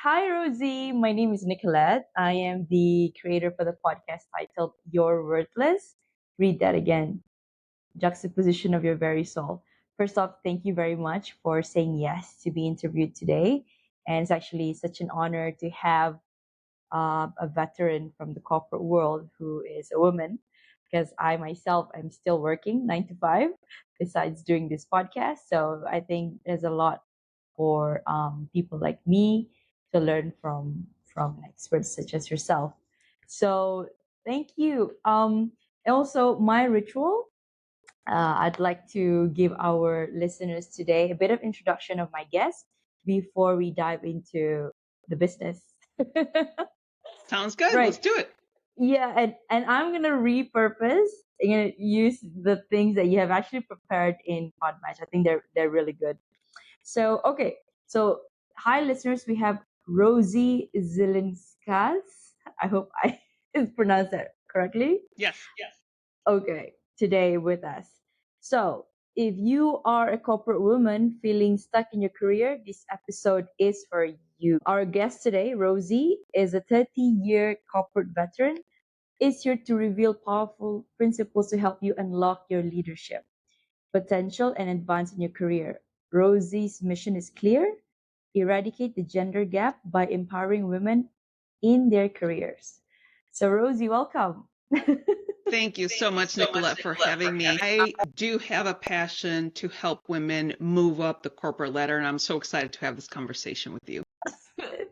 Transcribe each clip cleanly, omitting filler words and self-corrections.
Hi, Rosie. My name is Nicolette. I am the creator for the podcast titled You're Worthless. Read that again. Juxtaposition of your very soul. First off, thank you very much for saying yes to be interviewed today. And it's actually such an honor to have a veteran from the corporate world who is a woman, because I myself am still working 9 to 5 besides doing this podcast. So I think there's a lot for people like me to learn from experts such as yourself. So thank you. Also, my ritual. I'd like to give our listeners today a bit of introduction of my guest before we dive into the business. Sounds good. Right. Let's do it. Yeah, and I'm gonna repurpose. I'm gonna use the things that you have actually prepared in Podmatch. I think they're really good. So okay, so hi listeners, we have Rosie Zilinskas. I hope I pronounced that correctly. Yes. Okay, today with us. So if you are a corporate woman feeling stuck in your career, this episode is for you. Our guest today, Rosie, is a 30-year corporate veteran, is here to reveal powerful principles to help you unlock your leadership potential and advance in your career. Rosie's mission is clear: eradicate the gender gap by empowering women in their careers. So, Rosie, welcome. Thank you so much, Nicolette, for having me. I do have a passion to help women move up the corporate ladder, and I'm so excited to have this conversation with you.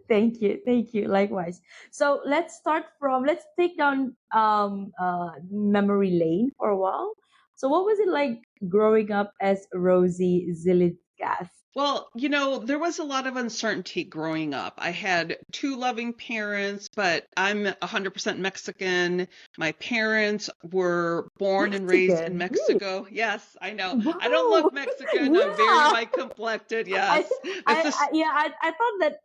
Thank you. Thank you. Likewise. So let's take down memory lane for a while. So what was it like growing up as Rosie Zilinskas? Well, there was a lot of uncertainty growing up. I had two loving parents, but I'm 100% Mexican. My parents were born and raised in Mexico. Really? Yes, I know. Wow. I don't look Mexican. Yeah. I'm very white complected. Yes. I thought that,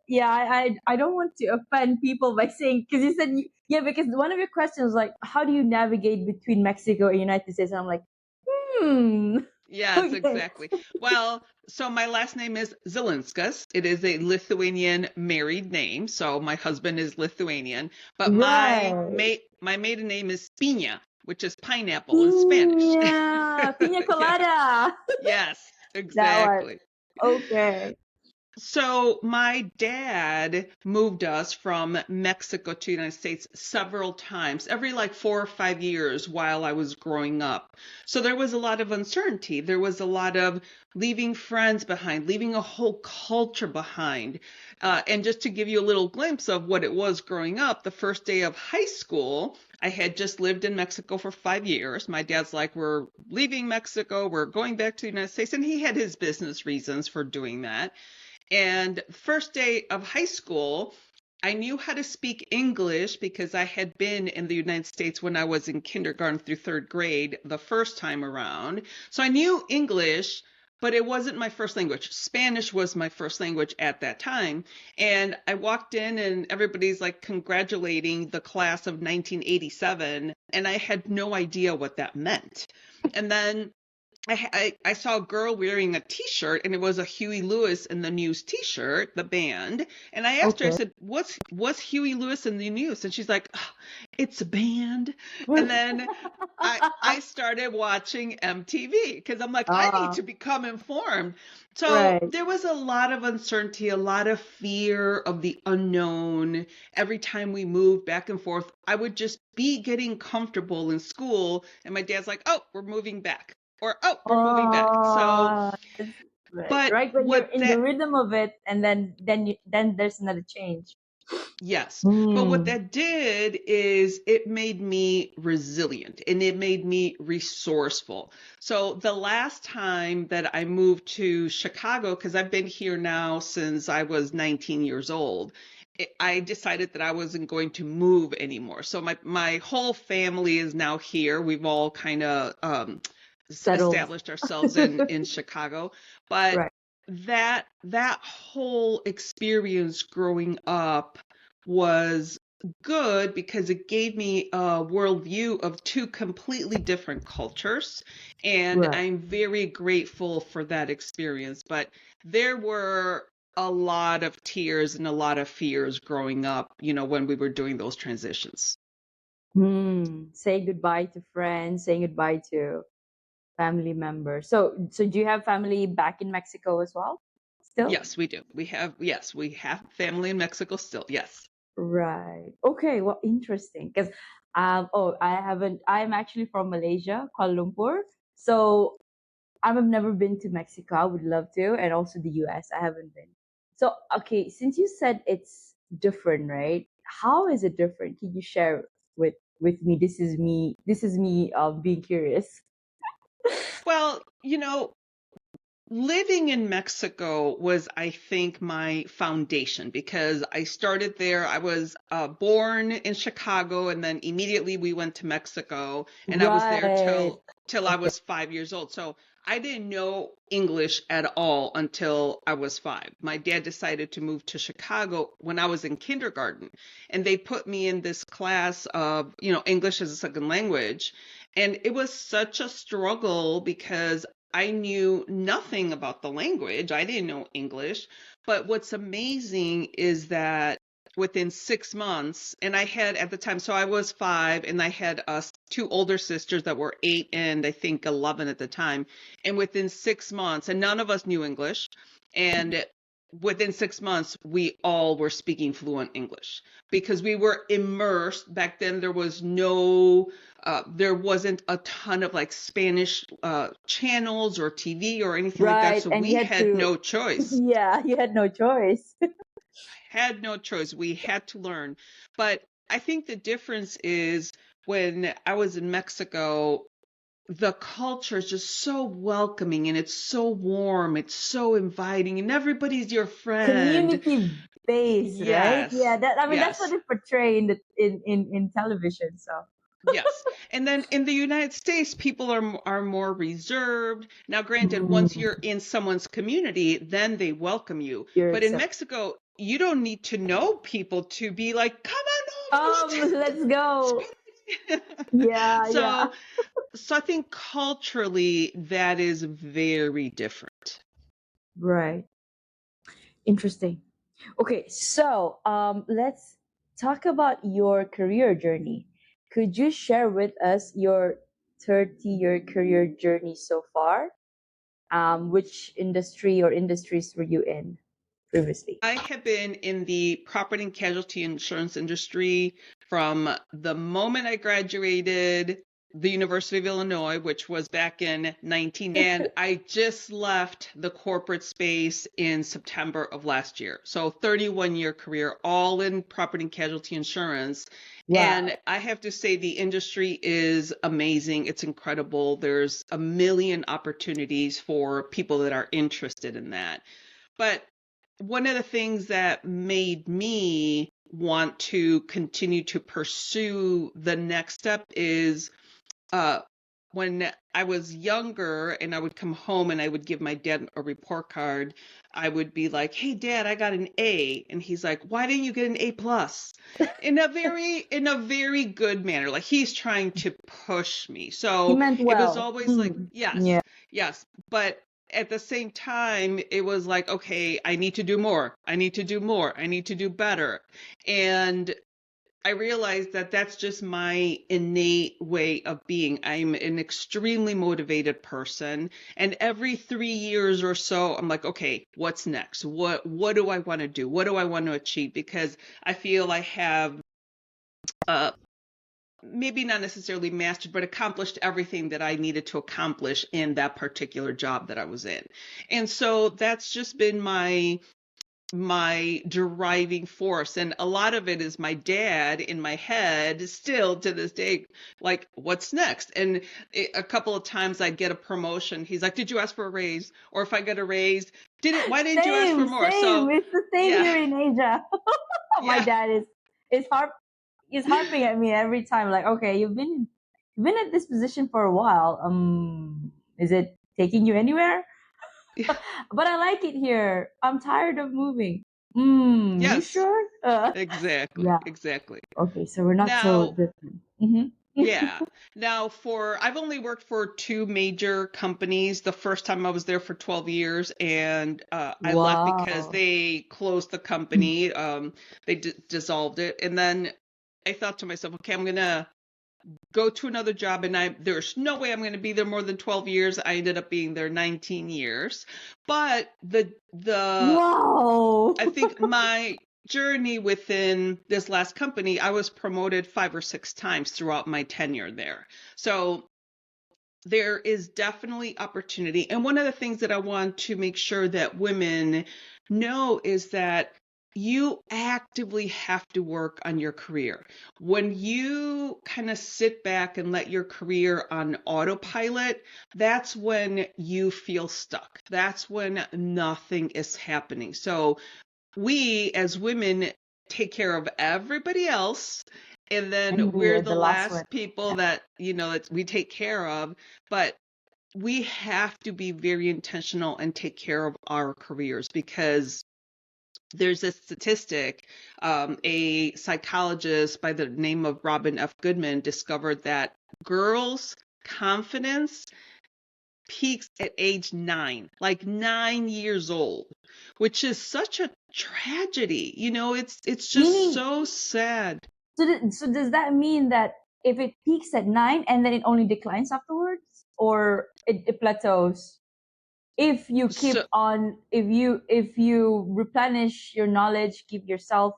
I don't want to offend people by saying, because you said, because one of your questions was like, how do you navigate between Mexico and United States? And I'm like, Yes, Okay. exactly. Well, so my last name is Zilinskas. It is a Lithuanian married name, so my husband is Lithuanian. But my maiden name is Piña, which is pineapple in Spanish. Yeah, piña colada. Yes, exactly. Okay. So my dad moved us from Mexico to the United States several times, every like 4 or 5 years while I was growing up. So there was a lot of uncertainty. There was a lot of leaving friends behind, leaving a whole culture behind. And just to give you a little glimpse of what it was growing up, the first day of high school, I had just lived in Mexico for 5 years. My dad's like, we're leaving Mexico, we're going back to the United States. And he had his business reasons for doing that. And first day of high school, I knew how to speak English because I had been in the United States when I was in kindergarten through 3rd grade the first time around. So I knew English, but it wasn't my first language. Spanish was my first language at that time. And I walked in and everybody's like congratulating the class of 1987. And I had no idea what that meant. And then I saw a girl wearing a T-shirt, and it was a Huey Lewis and the News T-shirt, the band. And I asked her, I said, "What's Huey Lewis and the News?" And she's like, "Oh, "It's a band." And then I started watching MTV because I'm like, I need to become informed. So there was a lot of uncertainty, a lot of fear of the unknown. Every time we moved back and forth, I would just be getting comfortable in school, and my dad's like, "Oh, we're moving back." Or, "Oh, we're moving back." So, but right when what you're in the rhythm of it, and then there's another change. Yes. But what that did is it made me resilient and it made me resourceful. So the last time that I moved to Chicago, because I've been here now since I was 19 years old, I decided that I wasn't going to move anymore. So my whole family is now here. We've all kind of established ourselves in Chicago. But that whole experience growing up was good because it gave me a worldview of two completely different cultures. And I'm very grateful for that experience. But there were a lot of tears and a lot of fears growing up, when we were doing those transitions. Say goodbye to friends, saying goodbye to family members. So do you have family back in Mexico as well? Still? Yes, we do. We have family in Mexico still. Yes. Right. Okay. Well, interesting. Because oh, I haven't. I'm actually from Malaysia, Kuala Lumpur. So I've never been to Mexico. I would love to, and also the US. I haven't been. So okay, since you said it's different, right? How is it different? Can you share with me? This is me. This is me. Being curious. Well, living in Mexico was, I think, my foundation because I started there. I was born in Chicago, and then immediately we went to Mexico, and I was there Right. till I Okay. was 5 years old. So I didn't know English at all until I was 5. My dad decided to move to Chicago when I was in kindergarten, and they put me in this class of, English as a second language. And it was such a struggle because I knew nothing about the language. I didn't know English. But what's amazing is that within 6 months, and I had at the time, so I was 5, and I had two older sisters that were 8 and I think 11 at the time. And within 6 months, and none of us knew English. And within 6 months, we all were speaking fluent English because we were immersed. Back then, there wasn't a ton of like Spanish channels or TV or anything like that. Right. So And you we had had to. no choice. Yeah, you had no choice. Had no choice. We had to learn. But I think the difference is when I was in Mexico, the culture is just so welcoming and it's so warm, it's so inviting, and everybody's your friend. Community base, right? Yeah, Yes, that I mean that's what yes. they portray in the in television. So Yes. And then in the United States, people are more reserved. Now, granted, once mm, you're in someone's community, then they welcome you. you're But in accepted. Mexico, you don't need to know people to be like, come on over, Let's go. let's Yeah, yeah. so so I think culturally that is very different. Right. Interesting. Okay, so let's talk about your career journey. Could you share with us your 30-year career journey so far? Which industry or industries were you in previously? I have been in the property and casualty insurance industry from the moment I graduated the University of Illinois, which was back in 1980, and I just left the corporate space in September of last year. So 31-year career, all in property and casualty insurance. And Wow. I have to say the industry is amazing. It's incredible. There's a million opportunities for people that are interested in that. But one of the things that made me want to continue to pursue the next step is uh, when I was younger and I would come home and I would give my dad a report card, I would be like, "Hey, Dad, I got an A," and he's like, "Why didn't you get an A plus?" In a very good manner, like he's trying to push me. He So meant it was well. always like, Mm. yes, Yeah. yes, but at the same time, it was like, okay, I need to do more. I need to do more. I need to do better. And I realized that that's just my innate way of being. I'm an extremely motivated person, and every 3 years or so, I'm like, okay, what's next? What do I want to do? What do I want to achieve? Because I feel I have uh, maybe not necessarily mastered, but accomplished everything that I needed to accomplish in that particular job that I was in. And so that's just been my driving force, and a lot of it is my dad in my head still to this day, like, what's next? And a couple of times I get a promotion, he's like, did you ask for a raise? Or if I get a raise, why didn't you ask for Same, more? same. So It's the same yeah. here in Asia. My Yeah. dad is harp is harping at me every time. Like, okay, you've been at this position for a while. Is it taking you anywhere? But I like it here. I'm tired of moving. You Yes, sure? exactly, Yeah. exactly. Okay, so we're not so Now, different. Mm-hmm. Yeah. Now I've only worked for two major companies. The first time I was there for 12 years, and I left because Wow. they closed the company. They dissolved it. And then I thought to myself, okay, I'm gonna go to another job, and there's no way I'm gonna be there more than 12 years. I ended up being there 19 years. But Wow. I think my journey within this last company, I was promoted 5 or 6 times throughout my tenure there. So there is definitely opportunity. And one of the things that I want to make sure that women know is that you actively have to work on your career. When you kind of sit back and let your career on autopilot, that's when you feel stuck. That's when nothing is happening. So we as women take care of everybody else, and then And we we're are the the last one. last people Yeah. that that we take care of. But we have to be very intentional and take care of our careers, because there's a statistic. A psychologist by the name of Robin F. Goodman discovered that girls' confidence peaks at age 9, like 9 years old, which is such a tragedy. It's just Meaning, so sad. so does that mean that if it peaks at 9 and then it only declines afterwards, or it plateaus? If you So keep on, if you replenish your knowledge, keep yourself,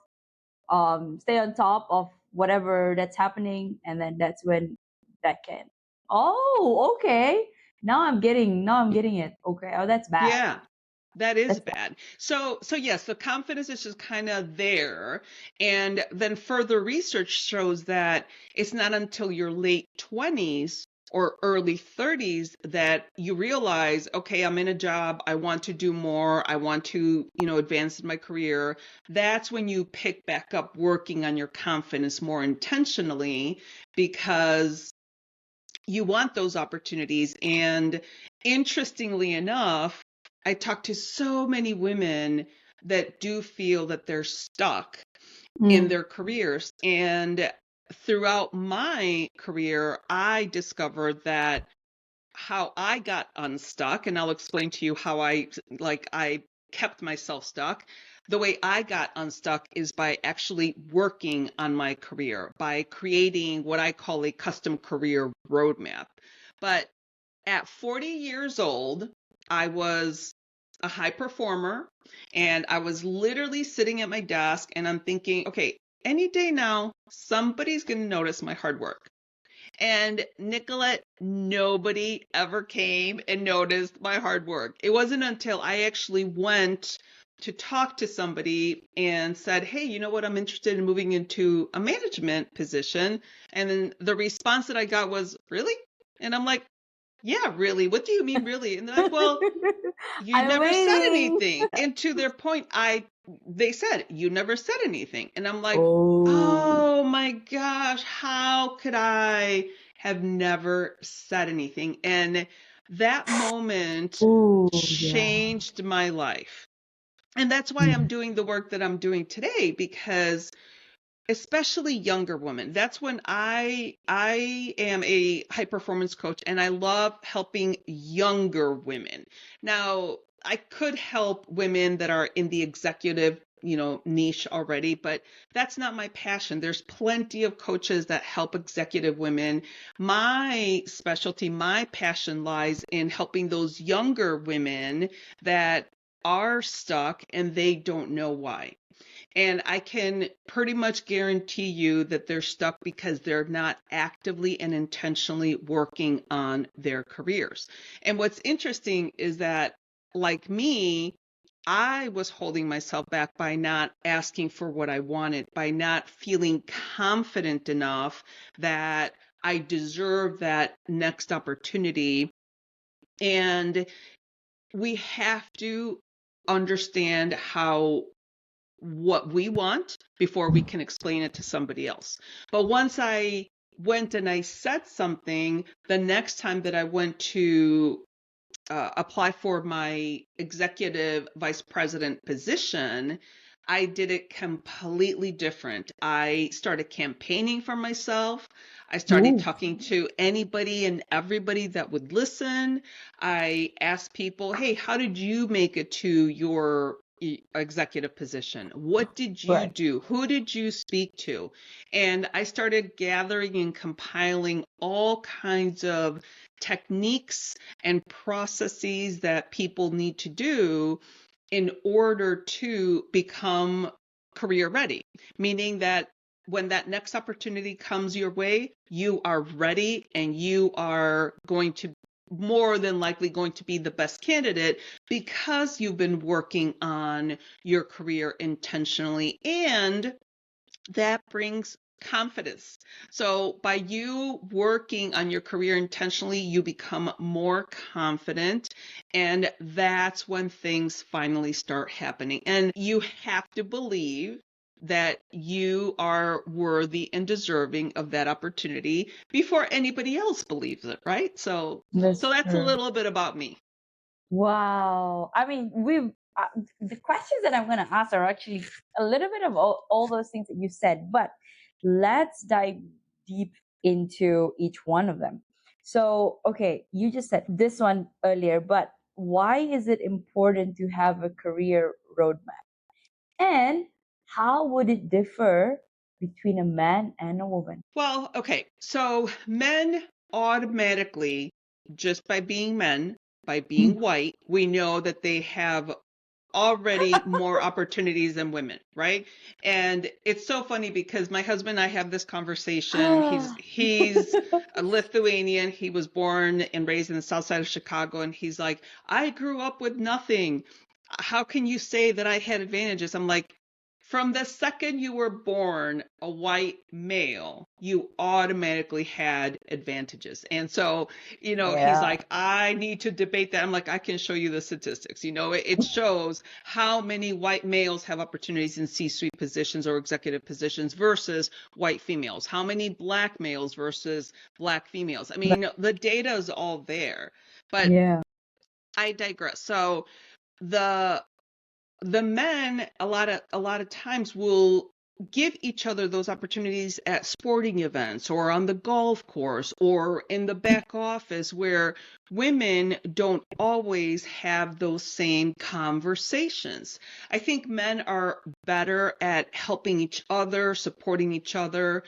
stay on top of whatever that's happening, and then that's when that can. Oh, okay. Now I'm getting it. Okay. Oh, that's bad. yeah, that is That's bad. bad. So yes, the confidence is just kind of there. And then further research shows that it's not until your late 20s or early 30s that you realize, okay, I'm in a job, I want to do more, I want to, advance in my career. That's when you pick back up working on your confidence more intentionally, because you want those opportunities. And interestingly enough, I talk to so many women that do feel that they're stuck in Mm. their careers. And throughout my career, I discovered that how I got unstuck, and I'll explain to you how I kept myself stuck. The way I got unstuck is by actually working on my career, by creating what I call a custom career roadmap. But at 40 years old, I was a high performer, and I was literally sitting at my desk, and I'm thinking, okay, any day now, somebody's going to notice my hard work. And Nicolette, nobody ever came and noticed my hard work. It wasn't until I actually went to talk to somebody and said, hey, you know what? I'm interested in moving into a management position. And then the response that I got was, really? And I'm like, yeah, really? What do you mean, really? And they're like, well, you I'm never said waiting. anything. And to their point, they said, you never said anything. And I'm like, Oh. oh my gosh, how could I have never said anything? And that moment Oh, yeah. changed my life. And that's why I'm Mm. doing the work that I'm doing today, because especially younger women, that's when I am a high performance coach, and I love helping younger women. Now, I could help women that are in the executive niche already, but that's not my passion. There's plenty of coaches that help executive women. My specialty, my passion lies in helping those younger women that are stuck and they don't know why. And I can pretty much guarantee you that they're stuck because they're not actively and intentionally working on their careers. And what's interesting is that, like me, I was holding myself back by not asking for what I wanted, by not feeling confident enough that I deserve that next opportunity. And we have to understand what we want before we can explain it to somebody else. But once I went and I said something, the next time that I went to apply for my executive vice president position, I did it completely different. I started campaigning for myself. I started Ooh, talking to anybody and everybody that would listen. I asked people, hey, how did you make it to your executive position? What did you right. do? Who did you speak to? And I started gathering and compiling all kinds of techniques and processes that people need to do in order to become career ready, meaning that when that next opportunity comes your way, you are ready and you are going to more than likely going to be the best candidate because you've been working on your career intentionally, and that brings confidence. So by you working on your career intentionally, you become more confident, and that's when things finally start happening. And you have to believe that you are worthy and deserving of that opportunity before anybody else believes it, right? So That's that's a true. little bit about me. Wow. I mean, the questions that I'm going to ask are actually a little bit of all those things that you said, but let's dive deep into each one of them. So, okay, you just said this one earlier, but why is it important to have a career roadmap? And how would it differ between a man and a woman? Well, okay. So men automatically, just by being men, by being white, we know that they have already more opportunities than women, right? And it's so funny because my husband and I have this conversation. He's a Lithuanian. He was born and raised in the south side of Chicago, and he's like, I grew up with nothing. How can you say that I had advantages? I'm like, from the second you were born a white male, you automatically had advantages. And so, he's Yeah. like, I need to debate that. I'm like, I can show you the statistics. It shows how many white males have opportunities in C-suite positions or executive positions versus white females. How many black males versus black females. I mean, the data is all there, but Yeah. I digress. So the the men a lot of times will give each other those opportunities at sporting events or on the golf course or in the back office, where women don't always have those same conversations. I think men are better at helping each other, supporting each other.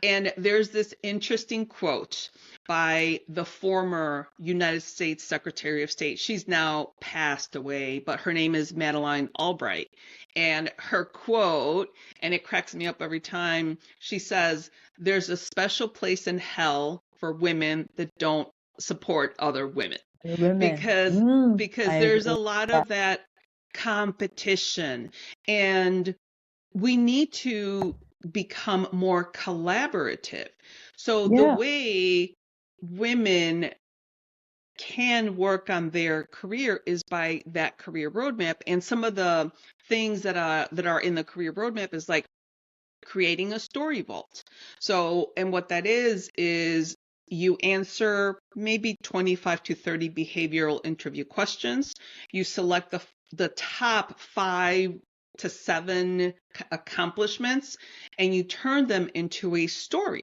And there's this interesting quote by the former United States Secretary of State. She's now passed away, but her name is Madeleine Albright. And her quote, and it cracks me up every time, she says, there's a special place in hell for women that don't support other women. Women. Because I there's a agree. lot Yeah. of that competition, and we need to become more collaborative. So the Yeah. way women can work on their career is by that career roadmap. And some of the things that are in the career roadmap is like creating a story vault. So, and what that is you answer maybe 25 to 30 behavioral interview questions. You select the top 5 to 7 accomplishments, and you turn them into a story.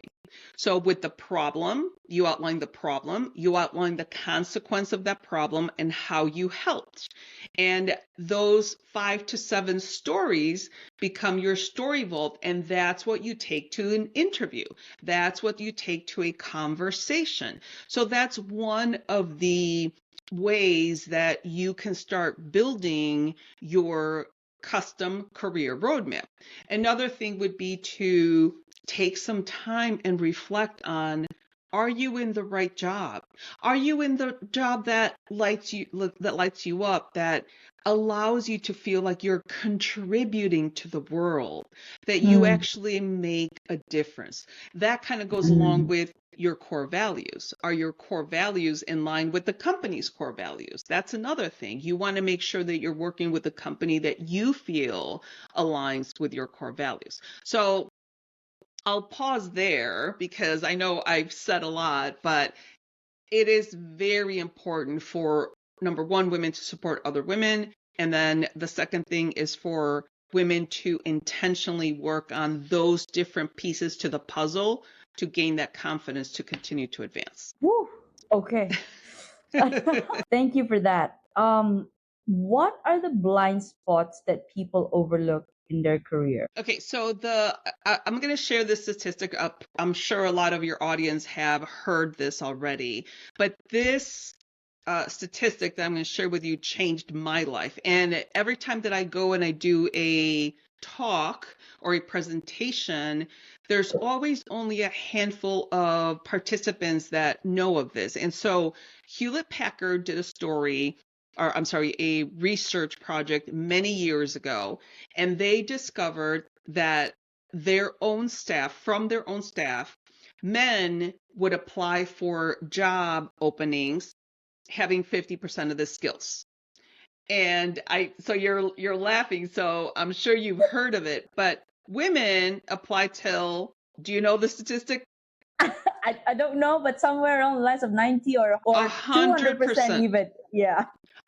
So with the problem, you outline the problem, you outline the consequence of that problem and how you helped. And those 5 to 7 stories become your story vault, and that's what you take to an interview. That's what you take to a conversation. So that's one of the ways that you can start building your custom career roadmap. Another thing would be to take some time and reflect on, are you in the right job? Are you in the job that lights you up, that allows you to feel like you're contributing to the world, that you Mm, actually make a difference? That kind of goes along mm, with your core values. Are your core values in line with the company's core values? That's another thing. You want to make sure that you're working with a company that you feel aligns with your core values. So I'll pause there because I know I've said a lot, but it is very important for, number one, women to support other women. And then the second thing is for women to intentionally work on those different pieces to the puzzle to gain that confidence to continue to advance. Woo. Okay. Thank you for that. What are the blind spots that people overlook in their career? Okay, so I'm going to share this statistic up. I'm sure a lot of your audience have heard this already, but this statistic that I'm going to share with you changed my life. And every time that I go and I do a talk or a presentation, there's always only a handful of participants that know of this. And so Hewlett Packard did a research project many years ago, and they discovered that from their own staff, men would apply for job openings having 50% of the skills. And so you're laughing, so I'm sure you've heard of it, but women apply till, do you know the statistic? I don't know, but somewhere along the lines of 90 or 200% 100%. even. Yeah.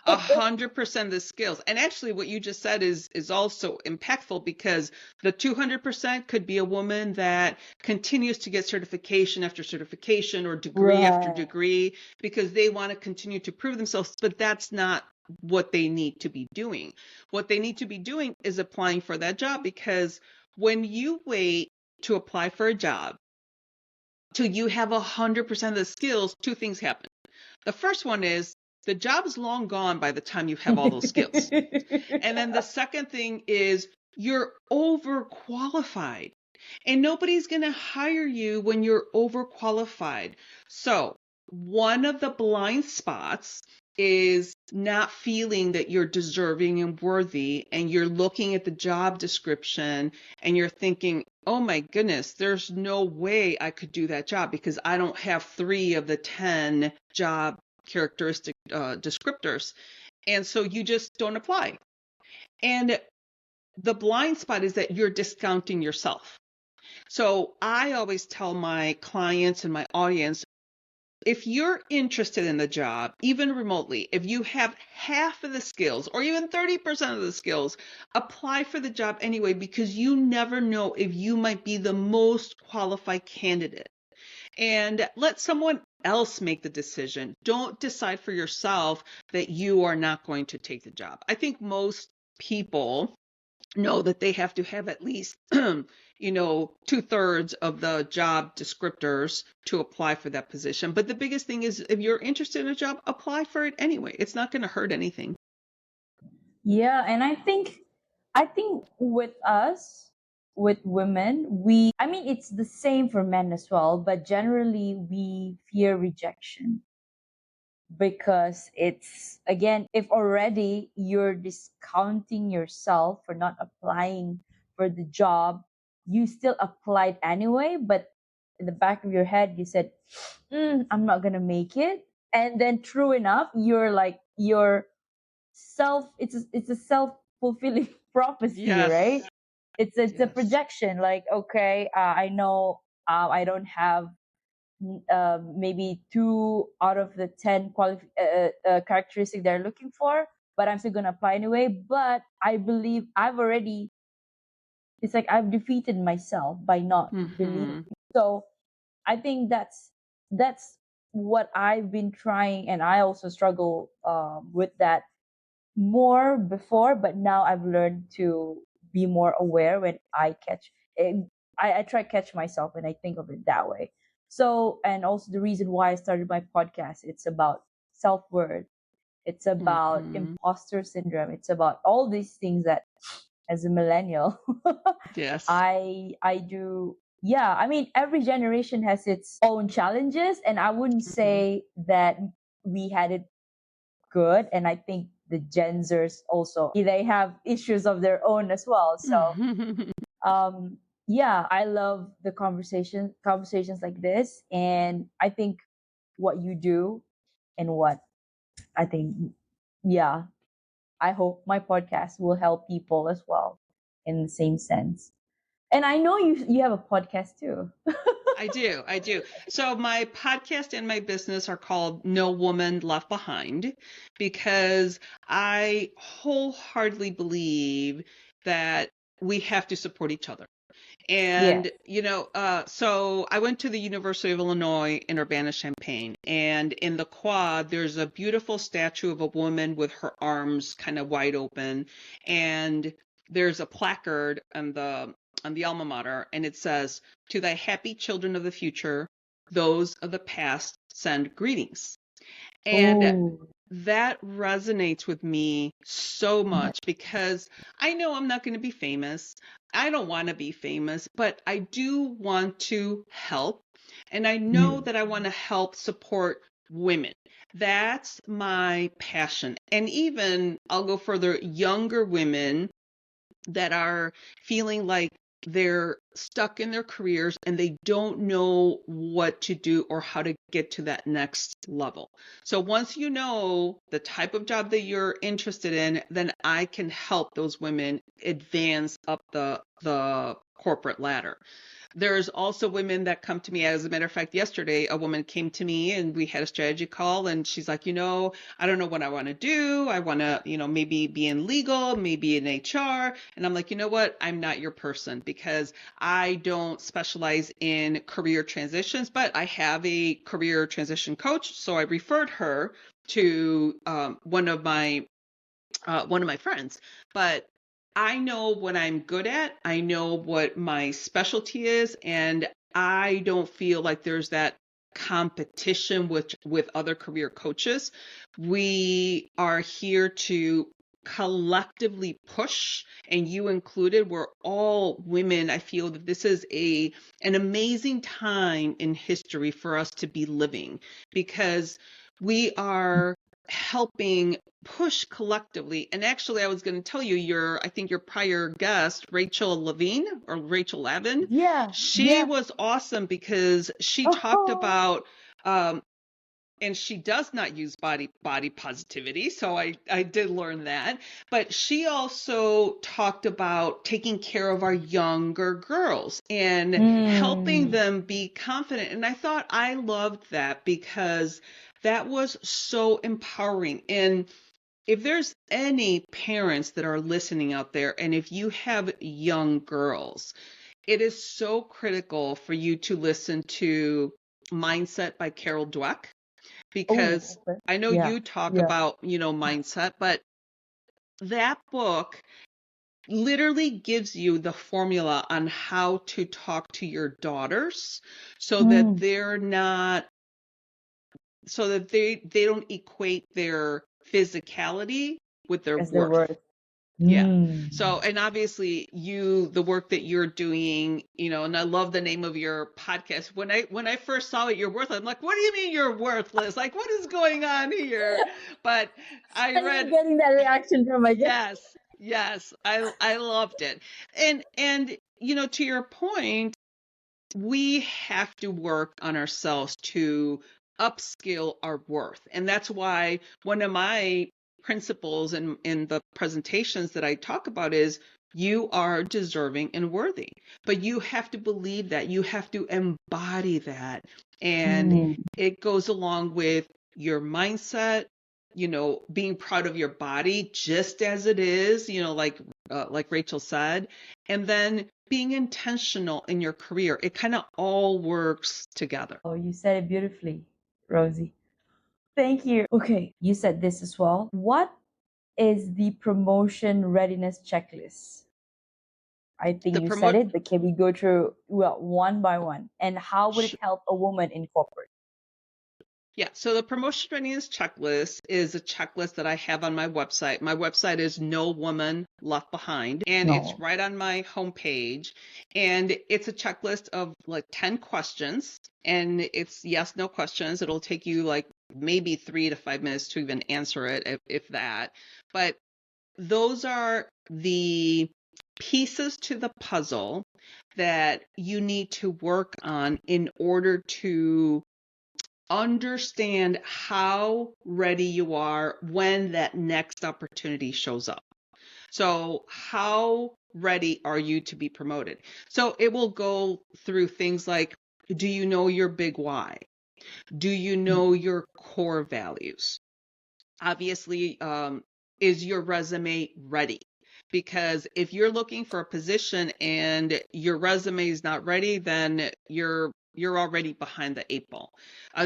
100% of the skills. And actually what you just said is also impactful, because the 200% could be a woman that continues to get certification after certification or degree after Right. degree because they want to continue to prove themselves, but that's not what they need to be doing. What they need to be doing is applying for that job, because when you wait to apply for a job till you have 100% of the skills, two things happen. The first one is the job's long gone by the time you have all those skills. And then the second thing is you're overqualified, and nobody's going to hire you when you're overqualified. So one of the blind spots is not feeling that you're deserving and worthy, and you're looking at the job description and you're thinking, oh my goodness, there's no way I could do that job because I don't have 3 of the 10 job characteristic descriptors. And so you just don't apply. And the blind spot is that you're discounting yourself. So I always tell my clients and my audience, if you're interested in the job, even remotely, if you have half of the skills or even 30% of the skills, apply for the job anyway, because you never know if you might be the most qualified candidate. And let someone else make the decision. Don't decide for yourself that you are not going to take the job. I think most people know that they have to have at least 2/3 of the job descriptors to apply for that position. But the biggest thing is, if you're interested in a job, apply for it anyway. It's not going to hurt anything. Yeah, and I think with us, with women, I mean it's the same for men as well, but generally we fear rejection because it's, again, if already you're discounting yourself for not applying for the job, you still applied anyway, but in the back of your head you said, I'm not gonna make it. And then true enough, you're like your self, it's a self-fulfilling prophecy, right? Yes. It's a Yes. projection, like, okay, I know I don't have maybe 2 out of the 10 characteristics they're looking for, but I'm still gonna apply anyway. But I believe it's like I've defeated myself by not Mm-hmm. believing. So I think that's what I've been trying, and I also struggle with that more before, but now I've learned to be more aware when I catch it. I try to catch myself when I think of it that way. So, and also the reason why I started my podcast, it's about self-worth. It's about Mm-hmm. imposter syndrome. It's about all these things that as a millennial, Yes. I do. Yeah, I mean, every generation has its own challenges, and I wouldn't Mm-hmm. say that we had it good. And I think the Gen Zers also, they have issues of their own as well. So um yeah, I love the conversations like this. And I think what you do and what I think, yeah, I hope my podcast will help people as well in the same sense. And I know you have a podcast too. I do. I do. So my podcast and my business are called No Woman Left Behind, because I wholeheartedly believe that we have to support each other. Yes. And, so I went to the University of Illinois in Urbana-Champaign, and in the quad, there's a beautiful statue of a woman with her arms kind of wide open, and there's a placard on the alma mater, and it says, "To thy happy children of the future, those of the past send greetings." And Oh, that resonates with me so much because I know I'm not going to be famous. I don't want to be famous, but I do want to help. And I know mm, that I want to help support women. That's my passion. And even I'll go further, younger women that are feeling like they're stuck in their careers and they don't know what to do or how to get to that next level. So once you know the type of job that you're interested in, then I can help those women advance up the corporate ladder. There's also women that come to me. As a matter of fact, yesterday, a woman came to me and we had a strategy call, and she's like, I don't know what I want to do. I want to, maybe be in legal, maybe in HR. And I'm like, you know what? I'm not your person because I don't specialize in career transitions, but I have a career transition coach. So I referred her to one of my friends. But I know what I'm good at. I know what my specialty is, and I don't feel like there's that competition with other career coaches. We are here to collectively push, and you included. We're all women. I feel that this is an amazing time in history for us to be living because we are helping push collectively. And actually, I was going to tell you, I think your prior guest, Rachel Levine or Rachel Lavin, yeah, she yeah. was awesome because she talked Oh, about, and she does not use body positivity. So I did learn that. But she also talked about taking care of our younger girls and helping mm. them be confident. And I thought I loved that because that was so empowering. And if there's any parents that are listening out there, and if you have young girls, it is so critical for you to listen to Mindset by Carol Dweck, because Oh, okay. I know Yeah, you talk yeah. about, mindset, but that book literally gives you the formula on how to talk to your daughters so that Mm. they're not so that they don't equate their physicality with their As their worth. worth. Yeah. Mm. So, and obviously the work that you're doing, and I love the name of your podcast. When I first saw it, you're worthless. I'm like, what do you mean you're worthless? Like, what is going on here? But I And you're read, getting that reaction from my guest. yes, yes, I loved it. And to your point, we have to work on ourselves to upskill our worth. And that's why one of my principles in the presentations that I talk about is you are deserving and worthy. But you have to believe that. You have to embody that. And Mm. it goes along with your mindset, being proud of your body just as it is, like Rachel said, and then being intentional in your career. It kind of all works together. Oh, you said it beautifully, Rosie. Thank you. Okay, you said this as well. What is the promotion readiness checklist? I think The you said promote it, but can we go through well one by one? And how would it help a woman in corporate? Yeah, so the promotion readiness checklist is a checklist that I have on my website. My website is No Woman Left Behind, and it's No. right on my homepage. And it's a checklist of like 10 questions, and it's yes, no questions. It'll take you like maybe 3 to 5 minutes to even answer it, if that. But those are the pieces to the puzzle that you need to work on in order to understand how ready you are when that next opportunity shows up. So, how ready are you to be promoted? So, it will go through things like, do you know your big why? Do you know your core values? Obviously, is your resume ready? because if you're looking for a position and your resume is not ready, then you're already behind the eight ball.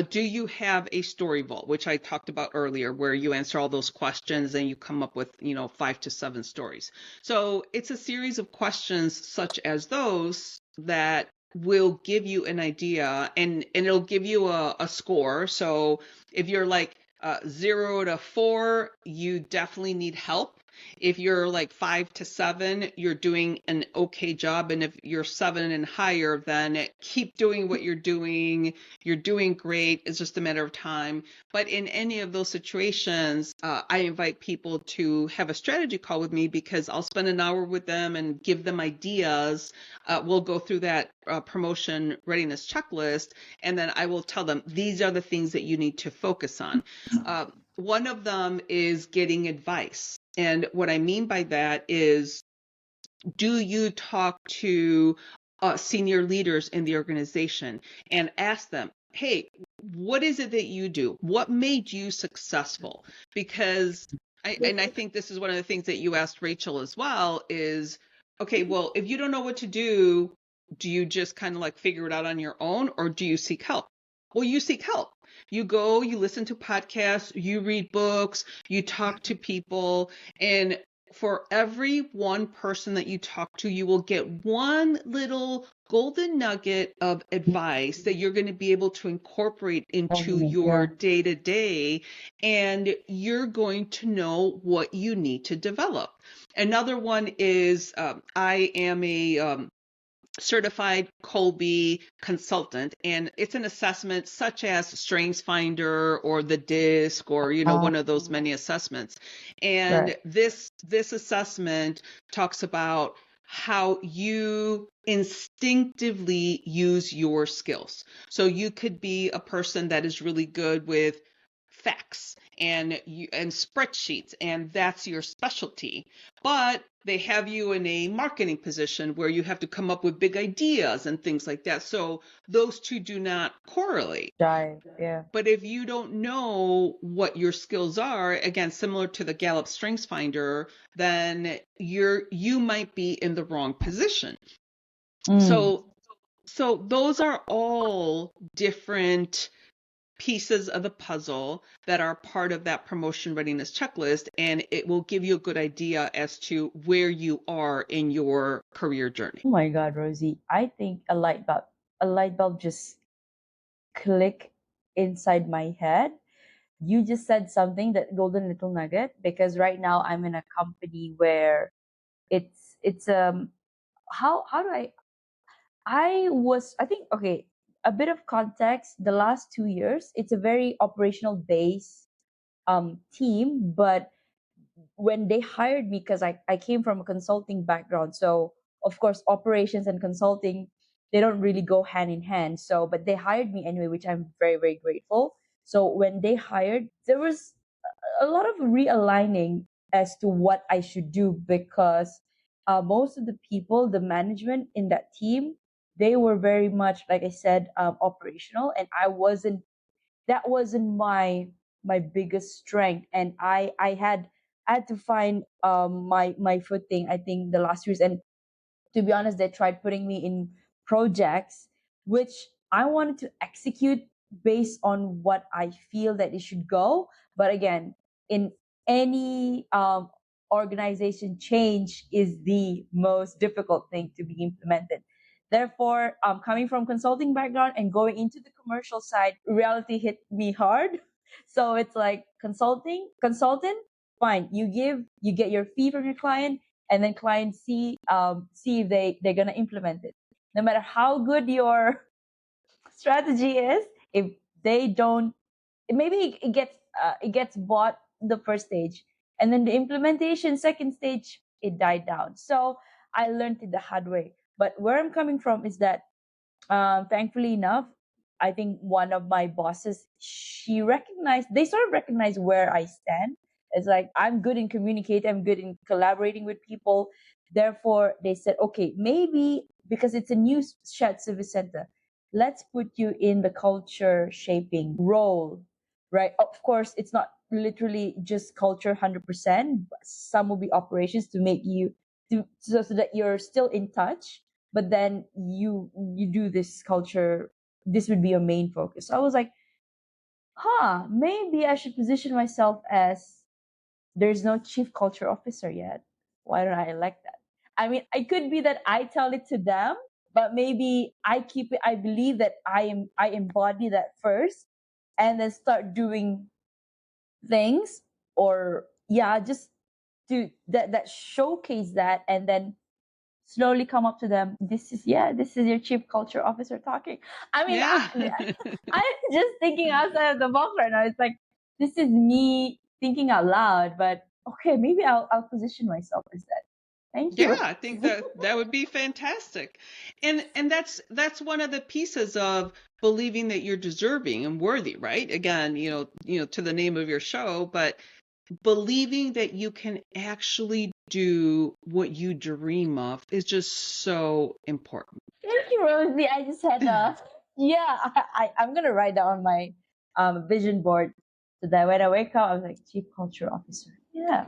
Do you have a story vault, which I talked about earlier, where you answer all those questions and you come up with, 5 to 7 stories? So it's a series of questions such as those that will give you an idea, and it'll give you a score. So if you're like 0 to 4, you definitely need help. If you're like 5 to 7, you're doing an okay job. And if you're 7 and higher, then keep doing what you're doing. You're doing great. It's just a matter of time. But in any of those situations, I invite people to have a strategy call with me, because I'll spend an hour with them and give them ideas. We'll go through that promotion readiness checklist, and then I will tell them these are the things that you need to focus on. One of them is getting advice. And what I mean by that is, do you talk to senior leaders in the organization and ask them, hey, what is it that you do? What made you successful? Because I think this is one of the things that you asked Rachel as well is, okay, well, if you don't know what to do you just kind of like figure it out on your own, or do you seek help? Well, you seek help. You go, you listen to podcasts, you read books, you talk to people, and for every one person that you talk to, you will get one little golden nugget of advice that you're going to be able to incorporate into your Yeah. day to day, and you're going to know what you need to develop. Another one is I am a certified Colby consultant, and it's an assessment such as Strengths Finder or the DISC, or one of those many assessments. And Right. this assessment talks about how you instinctively use your skills. So you could be a person that is really good with facts and spreadsheets, and that's your specialty. But they have you in a marketing position where you have to come up with big ideas and things like that. So those two do not correlate. Jive. Yeah. But if you don't know what your skills are, again, similar to the Gallup Strengths Finder, then you might be in the wrong position. Mm. So those are all different pieces of the puzzle that are part of that promotion readiness checklist, and it will give you a good idea as to where you are in your career journey. Oh my God, Rosie, I think a light bulb just click inside my head. You just said something, that golden little nugget, because right now I'm in a company where it's how do I think, okay, a bit of context. The last 2 years, it's a very operational base team, but when they hired me, because I came from a consulting background, so of course operations and consulting, they don't really go hand in hand. So but they hired me anyway, which I'm very, very grateful. So when they hired, there was a lot of realigning as to what I should do, because most of the people, the management in that team, they were very much, like I said, operational, and that wasn't my biggest strength. And I had to find my footing, I think, the last years. And to be honest, they tried putting me in projects which I wanted to execute based on what I feel that it should go. But again, in any organization, change is the most difficult thing to be implemented. Therefore, coming from consulting background and going into the commercial side, reality hit me hard. So it's like consultant, fine. You get your fee from your client, and then clients see if they're gonna implement it. No matter how good your strategy is, if they don't, maybe it gets bought the first stage, and then the implementation second stage, it died down. So I learned it the hard way. But where I'm coming from is that, thankfully enough, I think one of my bosses, they sort of recognized where I stand. It's like, I'm good in communicating, I'm good in collaborating with people. Therefore, they said, okay, maybe because it's a new shared service center, let's put you in the culture shaping role. right? Of course, it's not literally just culture 100%. Some will be operations to make you so that you're still in touch, but then you do this culture. This would be your main focus. So I was like, maybe I should position myself as there's no chief culture officer yet. Why don't I elect that? I mean, it could be that I tell it to them, but maybe I keep it. I believe that I embody that first, and then start doing things, or yeah, just to that showcase that, and then slowly come up to them. This is your chief culture officer talking. I mean, Yeah. I'm just thinking outside of the box right now. It's like this is me thinking out loud, but okay, maybe I'll position myself as that. Thank Yeah, you. I think that that would be fantastic. And that's one of the pieces of believing that you're deserving and worthy, right? Again, to the name of your show, but believing that you can actually do what you dream of is just so important. Thank you, Rosie. I just had yeah, I'm gonna write that on my vision board so that when I wake up, I was like chief culture officer. Yeah,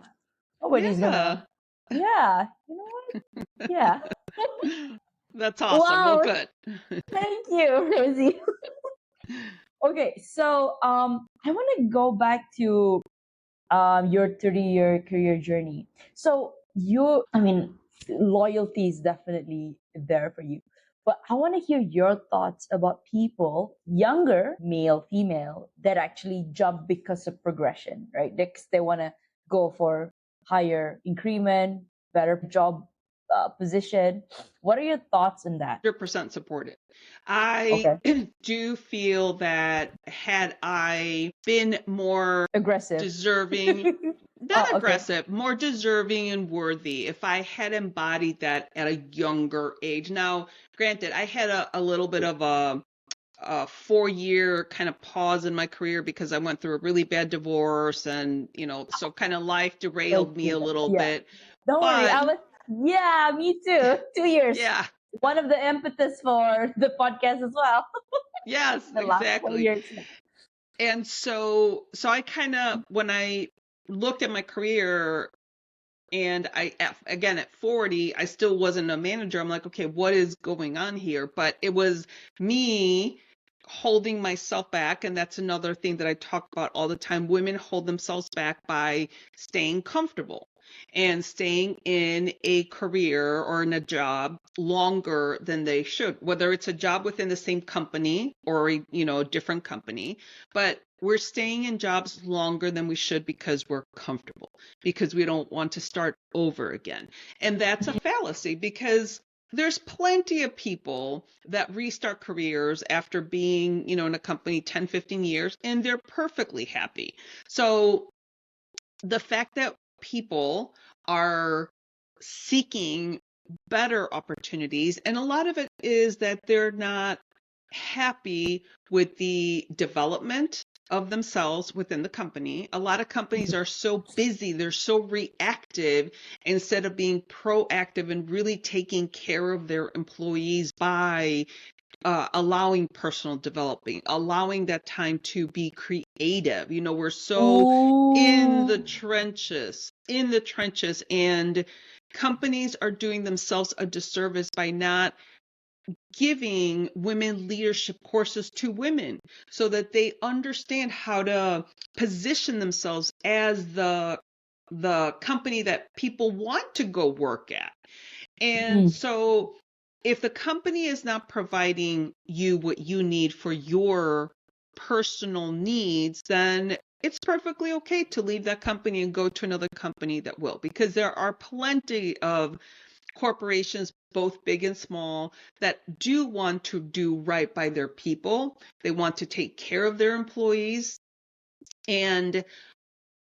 nobody's Yeah. gonna. Yeah, you know what? Yeah. That's awesome. Well, Wow. good. Thank you, Rosie. Okay, so I want to go back to your 30-year career journey. So I mean, loyalty is definitely there for you. But I want to hear your thoughts about people, younger, male, female, that actually jump because of progression, right? They want to go for higher increment, better job position. What are your thoughts on that? 100% support it. I Okay. do feel that had I been more Aggressive. deserving, not Oh, okay. aggressive, more deserving and worthy, if I had embodied that at a younger age. Now, granted, I had a little bit of a 4-year kind of pause in my career because I went through a really bad divorce, and so kind of life derailed me Okay. a little Yeah. bit. Don't worry. But Yeah, me too. 2 years. yeah, One of the impetus for the podcast as well. yes, The last four exactly. years. And so I kind of, when I looked at my career, and again at 40, I still wasn't a manager. I'm like, okay, what is going on here? But it was me holding myself back. And that's another thing that I talk about all the time. Women hold themselves back by staying comfortable and staying in a career or in a job longer than they should, whether it's a job within the same company or a different company. But we're staying in jobs longer than we should because we're comfortable, because we don't want to start over again. And that's a fallacy, because there's plenty of people that restart careers after being, in a company 10, 15 years, and they're perfectly happy. So the fact that people are seeking better opportunities, and a lot of it is that they're not happy with the development of themselves within the company. A lot of companies are so busy, they're so reactive instead of being proactive and really taking care of their employees by allowing personal developing, allowing that time to be creative. We're so Ooh. in the trenches, and companies are doing themselves a disservice by not giving women leadership courses to women so that they understand how to position themselves as the company that people want to go work at. And Mm. so if the company is not providing you what you need for your personal needs, then it's perfectly okay to leave that company and go to another company that will, because there are plenty of corporations, both big and small, that do want to do right by their people. They want to take care of their employees. And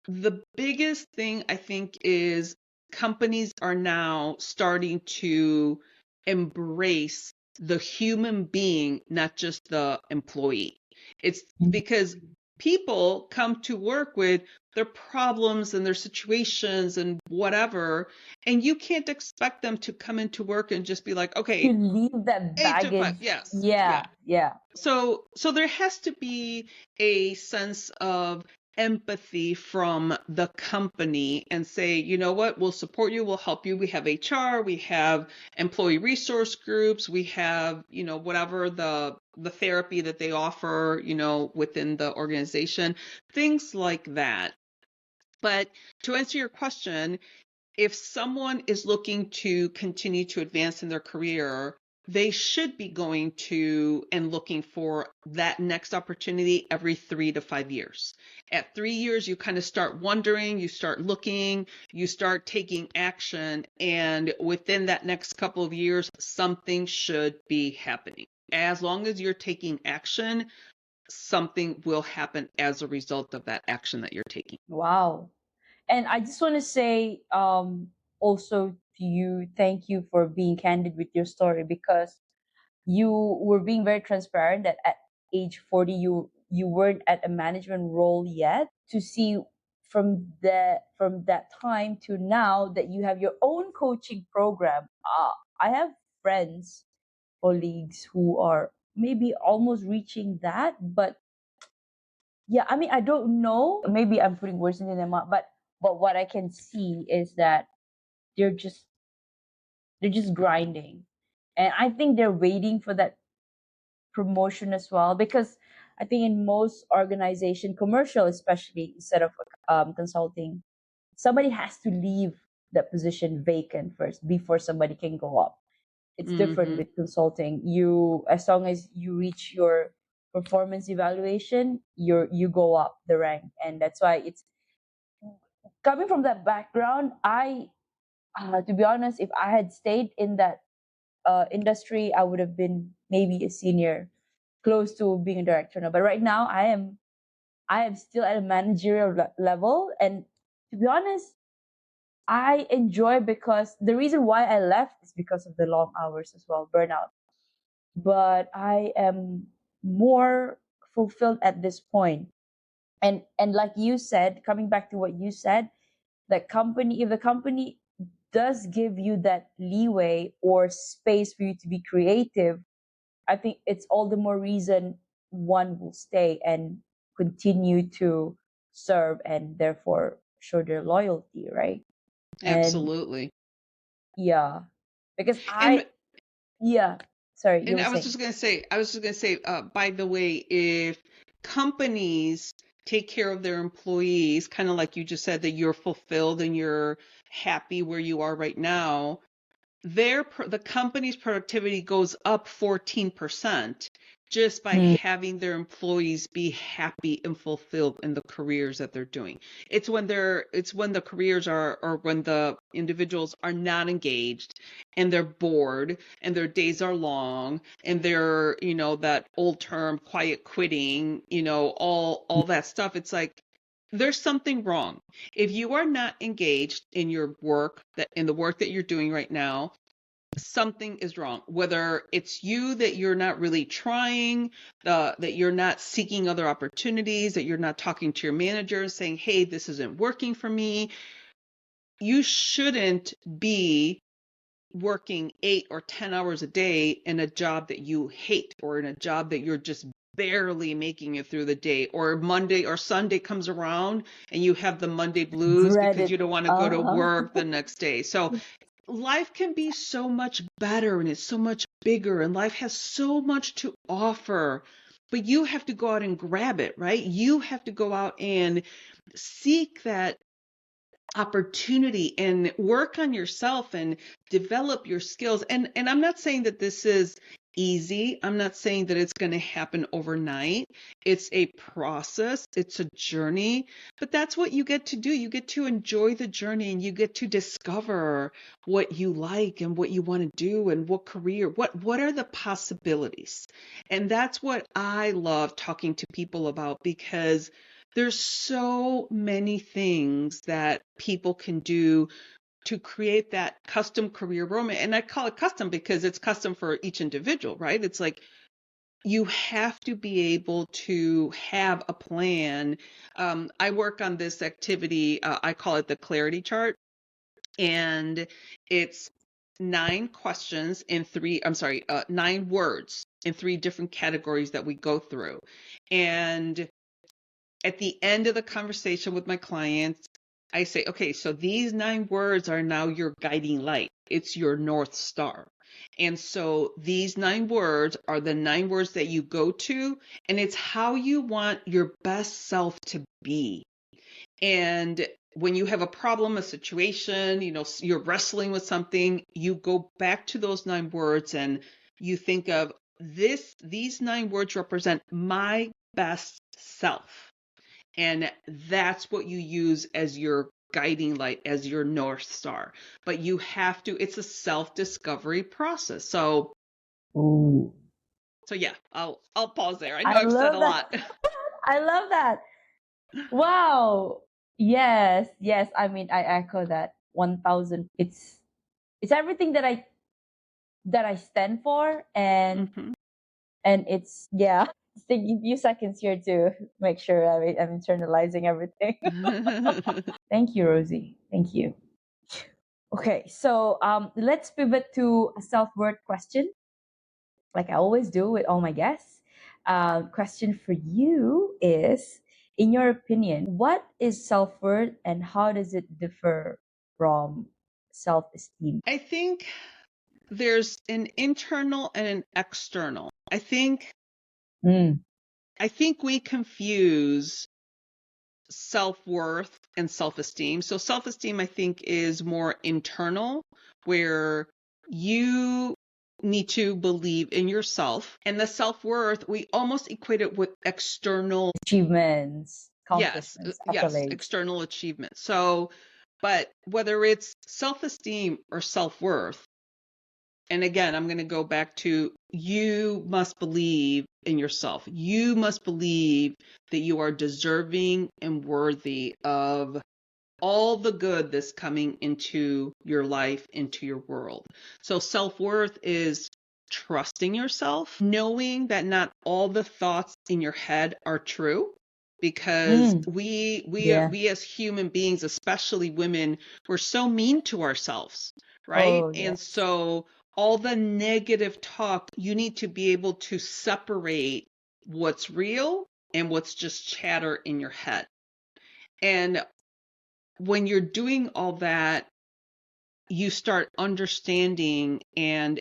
the biggest thing I think is companies are now starting to embrace the human being, not just the employee. It's because people come to work with their problems and their situations and whatever, and you can't expect them to come into work and just be like, To okay, leave that 8 to 5, baggage. yes, yeah. Yeah, yeah. So there has to be a sense of empathy from the company and say, you know what, we'll support you, we'll help you. We have HR, we have employee resource groups, we have, whatever the therapy that they offer, within the organization, things like that. But to answer your question, if someone is looking to continue to advance in their career, they should be going to and looking for that next opportunity every 3 to 5 years. At 3 years, you kind of start wondering, you start looking, you start taking action, and within that next couple of years, something should be happening. As long as you're taking action, something will happen as a result of that action that you're taking. Wow. And I just want to say also to you, thank you for being candid with your story, because you were being very transparent that at age 40 you weren't at a management role yet. To see from that time to now that you have your own coaching program. I have friends, colleagues who are maybe almost reaching that, but yeah, I mean, I don't know, maybe I'm putting words into their mouth, but what I can see is that they're just they're just grinding, and I think they're waiting for that promotion as well, because I think in most organization, commercial especially, instead of consulting, somebody has to leave that position vacant first before somebody can go up. It's different Mm-hmm. with consulting. You, as long as you reach your performance evaluation, you go up the rank. And that's why it's coming from that background. I To be honest, if I had stayed in that industry, I would have been maybe a senior, close to being a director now. But right now, I am still at a managerial level, and to be honest, I enjoy, because the reason why I left is because of the long hours as well, burnout. But I am more fulfilled at this point. And like you said, coming back to what you said, that company, if the company does give you that leeway or space for you to be creative, I think it's all the more reason one will stay and continue to serve, and therefore show their loyalty, right? And Absolutely. yeah, because And yeah, sorry, you And were I was saying. just going to say, by the way, if companies take care of their employees, kind of like you just said, that you're fulfilled and you're happy where you are right now, the company's productivity goes up 14% just by Hmm. having their employees be happy and fulfilled in the careers that they're doing. It's when the careers are, or when the individuals are not engaged and they're bored and their days are long and they're, that old term quiet quitting, all that stuff. It's like there's something wrong. If you are not engaged in your work, that in the work that you're doing right now, something is wrong. Whether it's you, that you're not really trying, that you're not seeking other opportunities, that you're not talking to your manager saying, hey, this isn't working for me. You shouldn't be working 8 or 10 hours a day in a job that you hate, or in a job that you're just barely making it through the day, or Monday or Sunday comes around and you have the Monday blues because you Dreaded. don't want to go to Uh-huh. work the next day. So life can be so much better and it's so much bigger and life has so much to offer. But you have to go out and grab it, right? You have to go out and seek that opportunity and work on yourself and develop your skills. And I'm not saying that this is easy. I'm not saying that it's going to happen overnight. It's a process, it's a journey, but that's what you get to do. You get to enjoy the journey and you get to discover what you like and what you want to do and what career, what are the possibilities. And that's what I love talking to people about, because there's so many things that people can do to create that custom career roadmap. And I call it custom because it's custom for each individual, right? It's like you have to be able to have a plan. I work on this activity. I call it the clarity chart, and it's 9 questions in nine words in 3 different categories that we go through. And at the end of the conversation with my clients, I say, okay, so these 9 words are now your guiding light. It's your North Star. And so these 9 words are the 9 words that you go to, and it's how you want your best self to be. And when you have a problem, a situation, you're wrestling with something, you go back to those 9 words and you think of these 9 words represent my best self. And that's what you use as your guiding light, as your North Star. But you have to, it's a self-discovery process. So, Ooh. so yeah, I'll pause there. I know I I've said love a that. lot. I love that. Wow. Yes, yes. I mean, I echo that 1000. It's everything that I stand for, and Mhm. it's, yeah. It's taking a few seconds here to make sure I'm internalizing everything. Thank you, Rosie. Thank you. Okay, so let's pivot to a self-worth question, like I always do with all my guests. Question for you is, in your opinion, what is self-worth and how does it differ from self-esteem? I think there's an internal and an external. Mm, I think we confuse self-worth and self-esteem. So self-esteem, I think, is more internal, where you need to believe in yourself. And the self-worth, we almost equate it with external, achievements, yes, accomplishments, yes, accolades. external achievement. So, but whether it's self-esteem or self-worth, and again, I'm going to go back to, you must believe in yourself. You must believe that you are deserving and worthy of all the good that's coming into your life, into your world. So self-worth is trusting yourself, knowing that not all the thoughts in your head are true, because Mm, we yeah. we as human beings, especially women, we're so mean to ourselves, right? Oh, And yes. so all the negative talk, you need to be able to separate what's real and what's just chatter in your head. And when you're doing all that, you start understanding and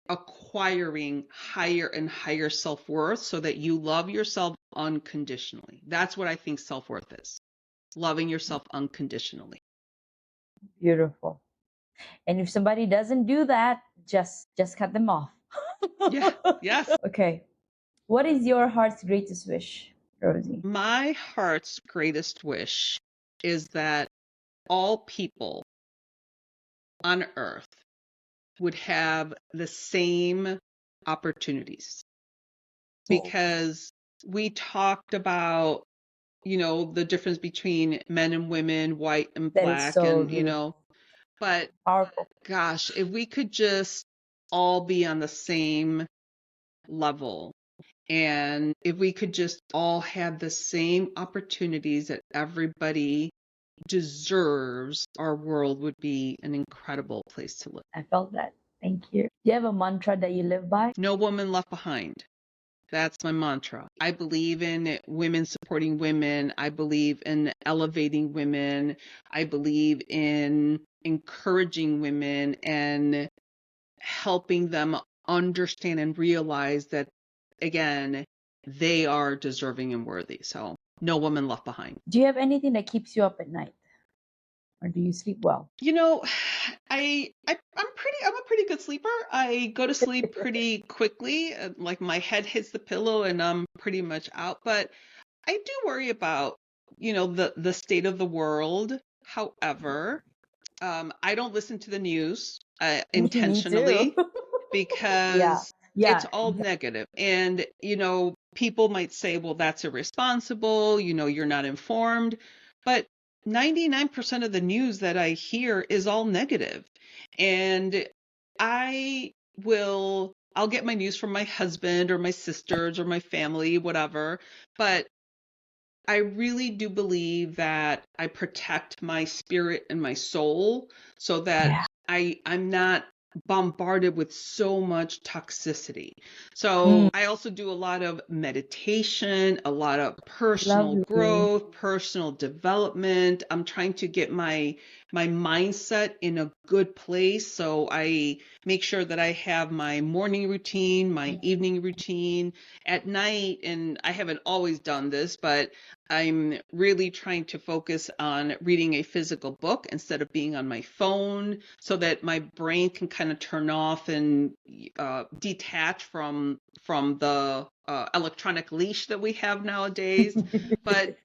acquiring higher and higher self-worth so that you love yourself unconditionally. That's what I think self-worth is. Loving yourself unconditionally. Beautiful. And if somebody doesn't do that, just cut them off. Yeah. Yes. Okay. What is your heart's greatest wish, Rosie? My heart's greatest wish is that all people on earth would have the same opportunities, Oh, because we talked about, the difference between men and women, white and that is black, so and, beautiful. but Powerful. gosh, if we could just all be on the same level, and if we could just all have the same opportunities that everybody deserves, our world would be an incredible place to live. I felt that. Thank you. Do you have a mantra that you live by? No woman left behind. That's my mantra. I believe in women supporting women. I believe in elevating women. I believe in encouraging women and helping them understand and realize that, again, they are deserving and worthy. So no woman left behind. Do you have anything that keeps you up at night? Or do you sleep well? You know, I'm a pretty good sleeper. I go to sleep pretty quickly. Like my head hits the pillow and I'm pretty much out. But I do worry about, the state of the world. However, I don't listen to the news Me too. intentionally, Yeah. because it's Yeah. all negative. And, people might say, well, that's irresponsible, you're not informed. But 99% of the news that I hear is all negative. And I will I'll get my news from my husband or my sisters or my family, whatever. But I really do believe that I protect my spirit and my soul so that Yeah. I'm not bombarded with so much toxicity. So Mm, I also do a lot of meditation, a lot of personal lovely. growth, personal development. I'm trying to get my mindset in a good place. So I make sure that I have my morning routine, my evening routine at night. And I haven't always done this, but I'm really trying to focus on reading a physical book instead of being on my phone so that my brain can kind of turn off and detach from the electronic leash that we have nowadays. But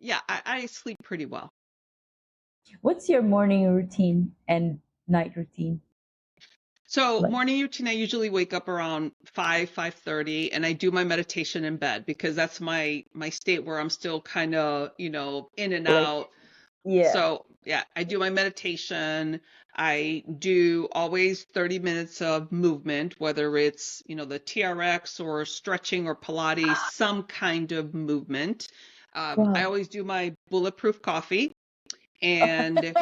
yeah, I sleep pretty well. What's your morning routine and night routine So like? morning routine, I usually wake up around 5:30, and I do my meditation in bed because that's my state where I'm still kind of, in and Like, out. yeah. So yeah, I do my meditation. I do always 30 minutes of movement, whether it's, the TRX or stretching or Pilates, some kind of movement. I Wow. always do my bulletproof coffee, and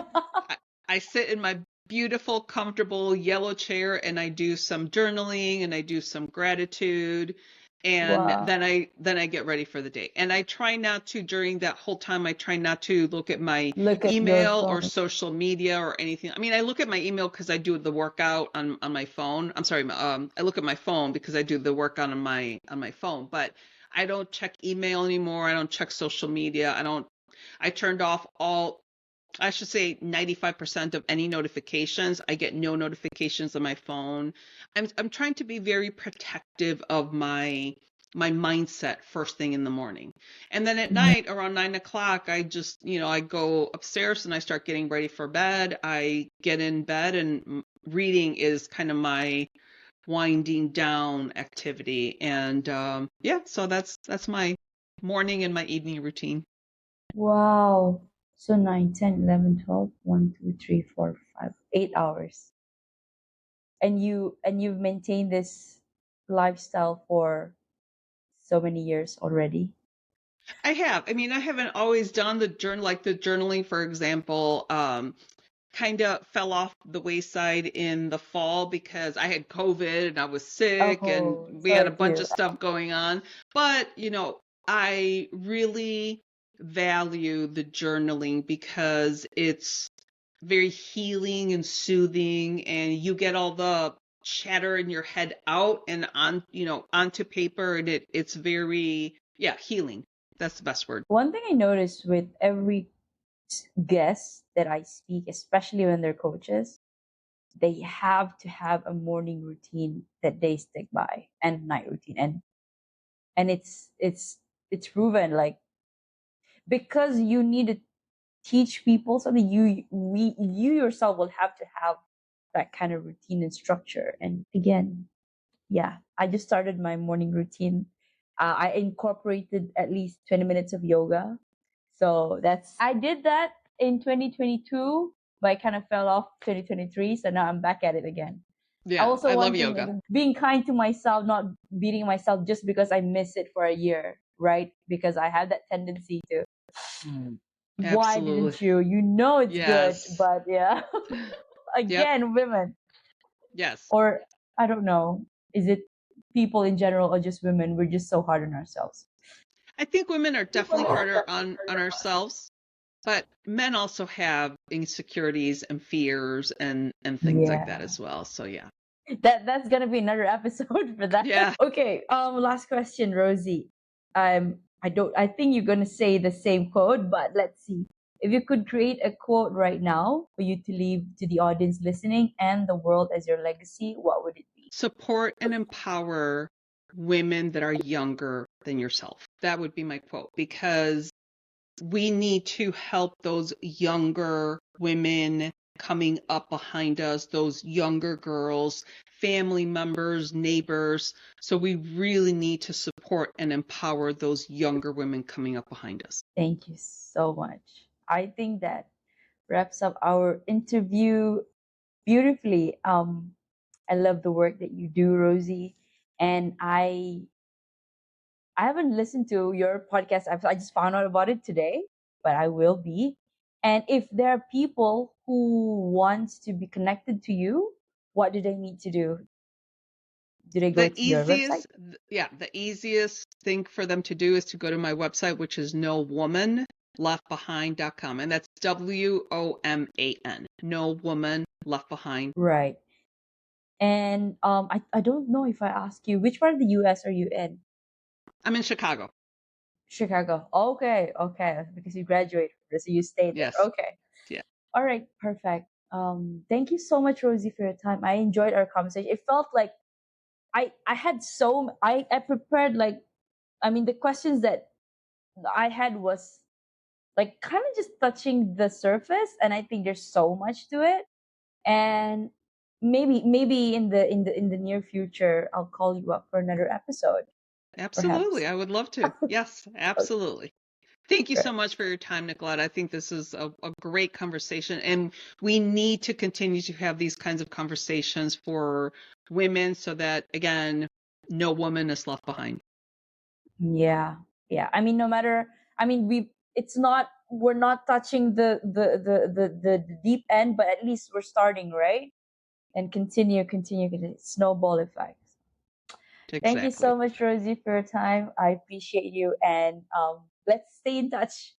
I, I sit in my beautiful, comfortable yellow chair and I do some journaling and I do some gratitude. And Wow. then I get ready for the day. And I try not to, during that whole time, I try not to look at my Look at your email or phone. social media or anything. I mean, I look at my email because I do the workout on my phone. I'm sorry, I look at my phone because I do the workout on my phone, but I don't check email anymore. I don't check social media. I turned off all, I should say 95% of any notifications. I get no notifications on my phone. I'm trying to be very protective of my mindset first thing in the morning. And then at Mhm. night around 9 o'clock, I just, I go upstairs and I start getting ready for bed. I get in bed and reading is kind of my winding down activity. And yeah, so that's my morning and my evening routine. Wow. So 9, 10, 11, 12, 1, 2, 3, 4, 5, 8 hours. And you've maintained this lifestyle for so many years already. I have. I mean, I haven't always done the journal, like the journaling, for example, kind of fell off the wayside in the fall because I had COVID and I was sick and Oh, we had a sorry bunch to. of stuff going on. But, I really value the journaling because it's very healing and soothing, and you get all the chatter in your head out and onto paper, and it's very, yeah, healing. That's the best word. One thing I noticed with every guest that I speak, especially when they're coaches, they have to have a morning routine that they stick by and night routine, and it's proven, like, because you need to teach people something, you yourself will have to have that kind of routine and structure. And again, yeah, I just started my morning routine. I incorporated at least 20 minutes of yoga. So I did that in 2022, but I kind of fell off 2023. So now I'm back at it again. Yeah, Also, I love one thing, like yoga. being kind to myself, not beating myself just because I miss it for a year, right? Because I have that tendency to, why Absolutely. didn't you? You know it's good, Yes. but yeah. Yep. Again, women. Yes. Or I don't know. Is it people in general or just women? We're just so hard on ourselves. I think women are definitely harder on ourselves, but men also have insecurities and fears and things like that Yeah. as well. So yeah. That's gonna be another episode for that. Yeah. Okay. Last question, Rosie. I think you're gonna say the same quote, but let's see. If you could create a quote right now for you to leave to the audience listening and the world as your legacy, what would it be? Support and empower women that are younger than yourself. That would be my quote, because we need to help those younger women coming up behind us, those younger girls, family members, neighbors. So we really need to support and empower those younger women coming up behind us. Thank you so much. I think that wraps up our interview beautifully. I love the work that you do, Rosie. And I haven't listened to your podcast. I just found out about it today, but I will be. And if there are people who want to be connected to you, what do they need to do? Do they go The to your website? easiest, yeah, the easiest thing for them to do is to go to my website, which is nowomanleftbehind.com. And that's WOMAN. No Woman Left Behind. Right. And I don't know if I ask you, which part of the US are you in? I'm in Chicago. Chicago. Okay, okay. Because you graduated, so you stayed there. Yes. Okay. Yeah. All right, perfect. Thank you so much, Rosie, for your time. I enjoyed our conversation. It felt like I had I prepared like, I mean, the questions that I had was like kind of just touching the surface, and I think there's so much to it. And maybe in the near future, I'll call you up for another episode, perhaps. Absolutely. I would love to. Yes, absolutely. Thank you so much for your time, Nicolette. I think this is a great conversation, and we need to continue to have these kinds of conversations for women so that, again, no woman is left behind. Yeah, yeah. I mean, no matter. I mean, it's not. We're not touching the deep end, but at least we're starting, right? And continue. Snowball effect. Thank you Exactly. so much, Rosie, for your time. I appreciate you, and let's stay in touch.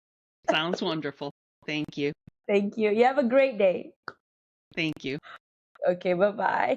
Sounds wonderful. Thank you. Thank you. You have a great day. Thank you. Okay, bye bye.